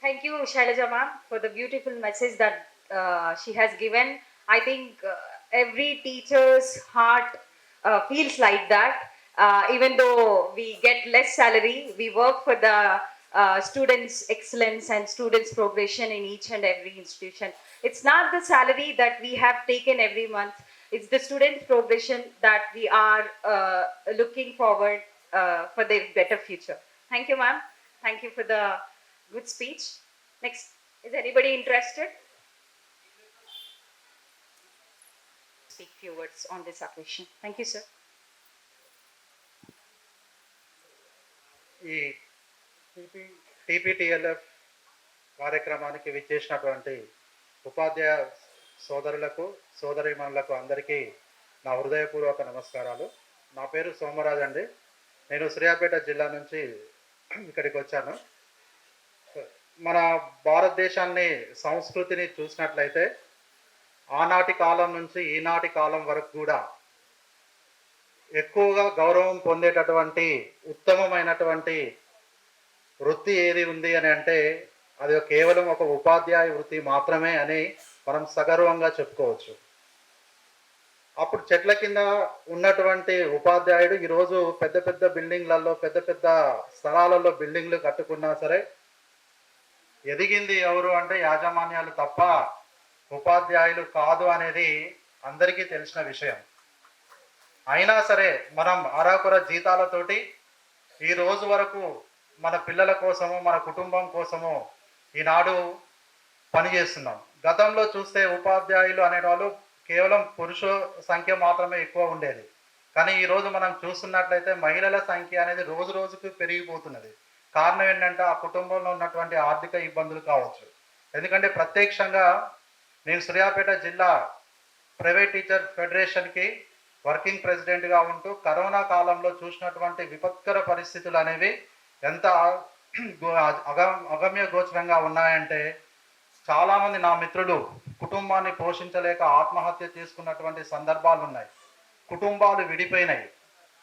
Thank you, Shailaja ma'am, for the beautiful message that she has given. I think every teacher's heart feels like that. Even though we get less salary, we work for the students' excellence and students' progression in each and every institution. It's not the salary that we have taken every month. It's the student progression that we are looking forward for their better future. Thank you, ma'am. Thank you for the good speech. Next, is anybody interested? Speak few words on this occasion. Thank you, sir. ఈ టీపీటీఎల్ఎఫ్ కార్యక్రమానికి విచ్చేసినటువంటి ఉపాధ్యాయ సోదరులకు సోదరీమణులకు అందరికీ నా హృదయపూర్వక నమస్కారాలు. నా పేరు సోమరాజ్ అండి. నేను సూర్యాపేట జిల్లా నుంచి ఇక్కడికి వచ్చాను. మన భారతదేశాన్ని సంస్కృతిని చూసినట్లయితే ఆనాటి కాలం నుంచి ఈనాటి కాలం వరకు కూడా ఎక్కువగా గౌరవం పొందేటటువంటి ఉత్తమమైనటువంటి వృత్తి ఏది ఉంది అని అంటే అది కేవలం ఒక ఉపాధ్యాయ వృత్తి మాత్రమే అని మనం సగర్వంగా చెప్పుకోవచ్చు. అప్పుడు చెట్ల కింద ఉన్నటువంటి ఉపాధ్యాయుడు ఈరోజు పెద్ద పెద్ద బిల్డింగ్లలో పెద్ద పెద్ద స్థలాలలో బిల్డింగ్లు కట్టుకున్నా సరే ఎదిగింది ఎవరు అంటే యాజమాన్యాలు తప్ప ఉపాధ్యాయులు కాదు అనేది అందరికీ తెలిసిన విషయం. అయినా సరే మనం అరాకొర జీతాలతోటి ఈ రోజు వరకు మన పిల్లల కోసము మన కుటుంబం కోసము ఈనాడు పనిచేస్తున్నాం. గతంలో చూస్తే ఉపాధ్యాయులు అనేవాళ్ళు కేవలం పురుష సంఖ్య మాత్రమే ఎక్కువ ఉండేది. కానీ ఈరోజు మనం చూస్తున్నట్లయితే మహిళల సంఖ్య అనేది రోజు రోజుకు పెరిగిపోతున్నది. కారణం ఏంటంటే ఆ కుటుంబంలో ఉన్నటువంటి ఆర్థిక ఇబ్బందులు కావచ్చు. ఎందుకంటే ప్రత్యక్షంగా నేను సూర్యాపేట జిల్లా ప్రైవేట్ టీచర్ ఫెడరేషన్కి వర్కింగ్ ప్రెసిడెంట్గా ఉంటూ కరోనా కాలంలో చూసినటువంటి విపత్కర పరిస్థితులు అనేవి ఎంత అగమ్య గోచరంగా ఉన్నాయంటే చాలామంది నా మిత్రులు కుటుంబాన్ని పోషించలేక ఆత్మహత్య చేసుకున్నటువంటి సందర్భాలు ఉన్నాయి. కుటుంబాలు విడిపోయినాయి.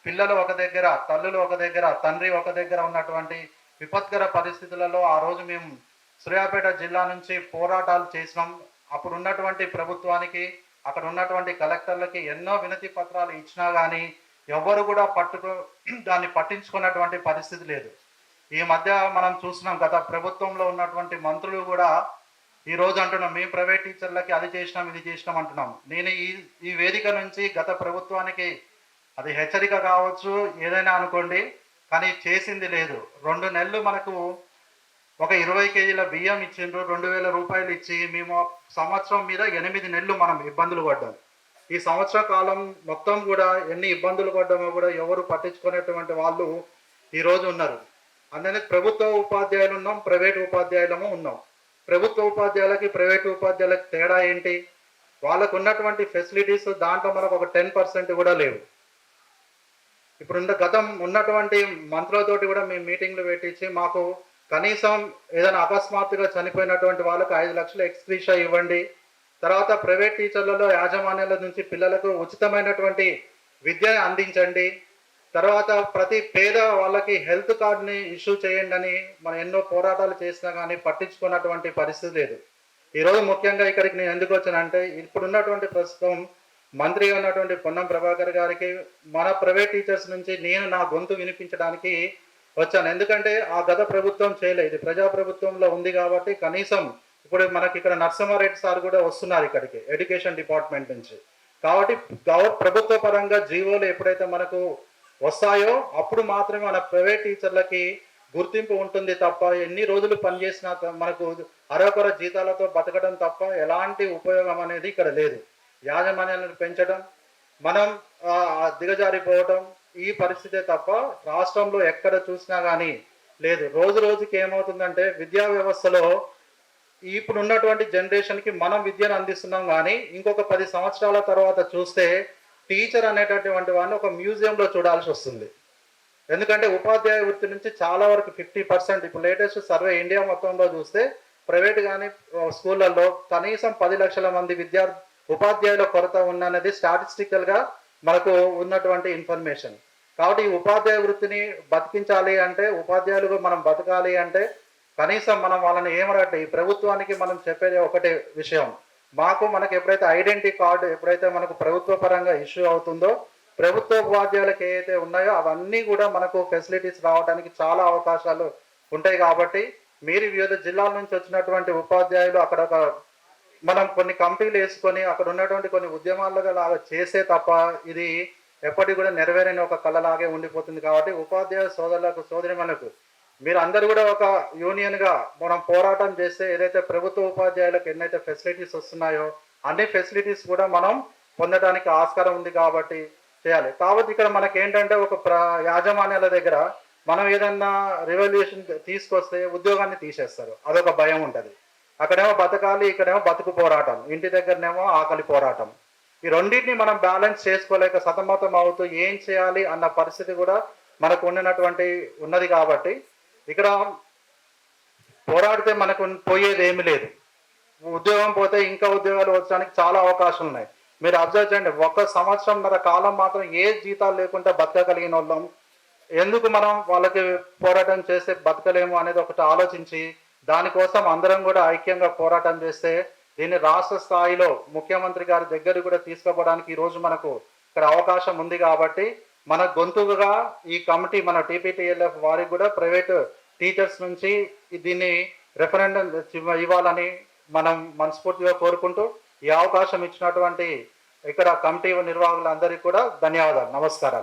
పిల్లలు ఒక దగ్గర, తల్లులు ఒక దగ్గర, తండ్రి ఒక దగ్గర ఉన్నటువంటి విపత్కర పరిస్థితులలో ఆ రోజు మేము సూర్యాపేట జిల్లా నుంచి పోరాటాలు చేసినాం. అప్పుడు ఉన్నటువంటి ప్రభుత్వానికి అక్కడ ఉన్నటువంటి కలెక్టర్లకి ఎన్నో వినతి పత్రాలు ఇచ్చినా కానీ ఎవరు కూడా దాన్ని పట్టించుకున్నటువంటి పరిస్థితి లేదు. ఈ మధ్య మనం చూసినాం, గత ప్రభుత్వంలో ఉన్నటువంటి మంత్రులు కూడా ఈరోజు అంటున్నాం మేము ప్రైవేట్ టీచర్లకి అది చేసినాం ఇది చేసినాం అంటున్నాం. నేను ఈ వేదిక నుంచి గత ప్రభుత్వానికి అది హెచ్చరిక కావచ్చు ఏదైనా అనుకోండి, కానీ చేసింది లేదు. 2 నెలలు మనకు ఒక 20 కేజీల బియ్యం ఇచ్చిండ్రు, 2000 రూపాయలు ఇచ్చి మేము సంవత్సరం మీద 8 నెలలు మనం ఇబ్బందులు పడ్డాం. ఈ సంవత్సర కాలం మొత్తం కూడా ఎన్ని ఇబ్బందులు పడ్డామో కూడా ఎవరు పట్టించుకునేటువంటి వాళ్ళు ఈరోజు ఉన్నారు. అందుకని ప్రభుత్వ ఉపాధ్యాయులు ఉన్నాం, ప్రైవేట్ ఉపాధ్యాయులము ఉన్నాం. ప్రభుత్వ ఉపాధ్యాయులకి ప్రైవేట్ ఉపాధ్యాయులకి తేడా ఏంటి? వాళ్ళకు ఉన్నటువంటి ఫెసిలిటీస్ దాంట్లో మనకు ఒక 10% కూడా లేవు. ఇప్పుడు గతం ఉన్నటువంటి మంత్రులతోటి కూడా మేము మీటింగ్లు పెట్టించి మాకు కనీసం ఏదైనా అకస్మాత్తుగా చనిపోయినటువంటి వాళ్ళకు 5 లక్షలు ఎక్స్గ్రీషియా ఇవ్వండి, తర్వాత ప్రైవేట్ టీచర్లలో యాజమాన్యాల నుంచి పిల్లలకు ఉచితమైనటువంటి విద్యను అందించండి, తర్వాత ప్రతి పేద వాళ్ళకి హెల్త్ కార్డుని ఇష్యూ చేయండి అని మనం ఎన్నో పోరాటాలు చేసినా కానీ పట్టించుకున్నటువంటి పరిస్థితి లేదు. ఈరోజు ముఖ్యంగా ఇక్కడికి నేను ఎందుకు వచ్చానంటే ఇప్పుడున్నటువంటి ప్రస్తుతం మంత్రిగా ఉన్నటువంటి పొన్నం ప్రభాకర్ గారికి మన ప్రైవేట్ టీచర్స్ నుంచి నేను నా గొంతు వినిపించడానికి వచ్చాను. ఎందుకంటే ఆ గత ప్రభుత్వం చేయలేదు, ఇది ప్రజాప్రభుత్వంలో ఉంది కాబట్టి కనీసం ఇప్పుడు మనకి ఇక్కడ నరసింహారెడ్డి సార్ కూడా వస్తున్నారు ఇక్కడికి ఎడ్యుకేషన్ డిపార్ట్మెంట్ నుంచి. కాబట్టి ప్రభుత్వ పరంగా జీవోలు ఎప్పుడైతే మనకు వస్తాయో అప్పుడు మాత్రమే మన ప్రైవేట్ టీచర్లకి గుర్తింపు ఉంటుంది తప్ప ఎన్ని రోజులు పనిచేసినా మనకు అరకొర జీతాలతో బతకడం తప్ప ఎలాంటి ఉపయోగం అనేది ఇక్కడ లేదు. యాజమాన్యాలను పెంచడం, మనం దిగజారిపోవడం ఈ పరిస్థితే తప్ప రాష్ట్రంలో ఎక్కడ చూసినా కానీ లేదు. రోజు రోజుకి ఏమవుతుందంటే విద్యా వ్యవస్థలో ఇప్పుడు ఉన్నటువంటి జనరేషన్కి మనం విద్యను అందిస్తున్నాం కానీ ఇంకొక 10 సంవత్సరాల తర్వాత చూస్తే టీచర్ అనేటటువంటి వాడిని ఒక మ్యూజియంలో చూడాల్సి వస్తుంది. ఎందుకంటే ఉపాధ్యాయ వృత్తి నుంచి చాలా వరకు 50%, ఇప్పుడు లేటెస్ట్ సర్వే ఇండియా మొత్తంలో చూస్తే ప్రైవేట్ కానీ స్కూళ్ళల్లో కనీసం 10 లక్షల మంది ఉపాధ్యాయుల కొరత ఉన్నది స్టాటిస్టికల్గా మనకు ఉన్నటువంటి ఇన్ఫర్మేషన్. కాబట్టి ఈ ఉపాధ్యాయ వృత్తిని బతికించాలి అంటే, ఉపాధ్యాయులుగా మనం బతకాలి అంటే కనీసం మనం వాళ్ళని ఏమడగట్టే ఈ ప్రభుత్వానికి మనం చెప్పేది ఒకటే విషయం, మనకు ఎప్పుడైతే ఐడెంటిటీ కార్డు ఎప్పుడైతే మనకు ప్రభుత్వ పరంగా ఇష్యూ అవుతుందో ప్రభుత్వ ఉపాధ్యాయులకు ఏవైతే ఉన్నాయో అవన్నీ కూడా మనకు ఫెసిలిటీస్ రావడానికి చాలా అవకాశాలు ఉంటాయి. కాబట్టి మీరు వివిధ జిల్లాల నుంచి వచ్చినటువంటి ఉపాధ్యాయులు అక్కడ మనం కొన్ని కమిటీలు వేసుకొని అక్కడ ఉన్నటువంటి కొన్ని ఉద్యమాలుగా లాగా చేసే తప్ప ఇది ఎప్పటికి కూడా నెరవేరని ఒక కళలాగే ఉండిపోతుంది. కాబట్టి ఉపాధ్యాయ సోదరులకు సోదరిమణులకు మీరు అందరు కూడా ఒక యూనియన్గా మనం పోరాటం చేస్తే ఏదైతే ప్రభుత్వ ఉపాధ్యాయులకు ఎన్నైతే ఫెసిలిటీస్ వస్తున్నాయో అన్ని ఫెసిలిటీస్ కూడా మనం పొందడానికి ఆస్కారం ఉంది కాబట్టి చేయాలి. కాబట్టి ఇక్కడ మనకి ఏంటంటే ఒక యాజమాన్యాల దగ్గర మనం ఏదన్నా రెవల్యూషన్ తీసుకొస్తే ఉద్యోగాన్ని తీసేస్తారు, అదొక భయం ఉంటుంది. అక్కడేమో బతకాలి, ఇక్కడేమో బతుకు పోరాటం, ఇంటి దగ్గరనేమో ఆకలి పోరాటం. ఈ రెండింటిని మనం బ్యాలెన్స్ చేసుకోలేక సతమతం అవుతూ ఏం చేయాలి అన్న పరిస్థితి కూడా మనకు ఉన్నది. కాబట్టి ఇక్కడ పోరాడితే మనకు పోయేది ఏమి లేదు. ఉద్యోగం పోతే ఇంకా ఉద్యోగాలు వచ్చడానికి చాలా అవకాశాలు ఉన్నాయి. మీరు అబ్జర్వ్ చేయండి, 1 సంవత్సరంన్నర కాలం మాత్రం ఏ జీతాలు లేకుండా బతకగలిగిన వాళ్ళం ఎందుకు మనం వాళ్ళకి పోరాటం చేస్తే బతకలేము అనేది ఒకటి ఆలోచించి దానికోసం అందరం కూడా ఐక్యంగా పోరాటం చేస్తే దీన్ని రాష్ట్ర స్థాయిలో ముఖ్యమంత్రి గారి దగ్గర కూడా తీసుకుపోవడానికి ఈరోజు మనకు ఇక్కడ అవకాశం ఉంది. కాబట్టి మన గొంతుగా ఈ కమిటీ మన టీపీటీఎల్ఎఫ్ వారికి కూడా ప్రైవేట్ టీచర్స్ నుంచి దీన్ని రెఫరెండం ఇవ్వాలని మనం మనస్ఫూర్తిగా కోరుకుంటూ ఈ అవకాశం ఇచ్చినటువంటి ఇక్కడ కమిటీ నిర్వాహకులందరికీ కూడా ధన్యవాదాలు, నమస్కారాలు.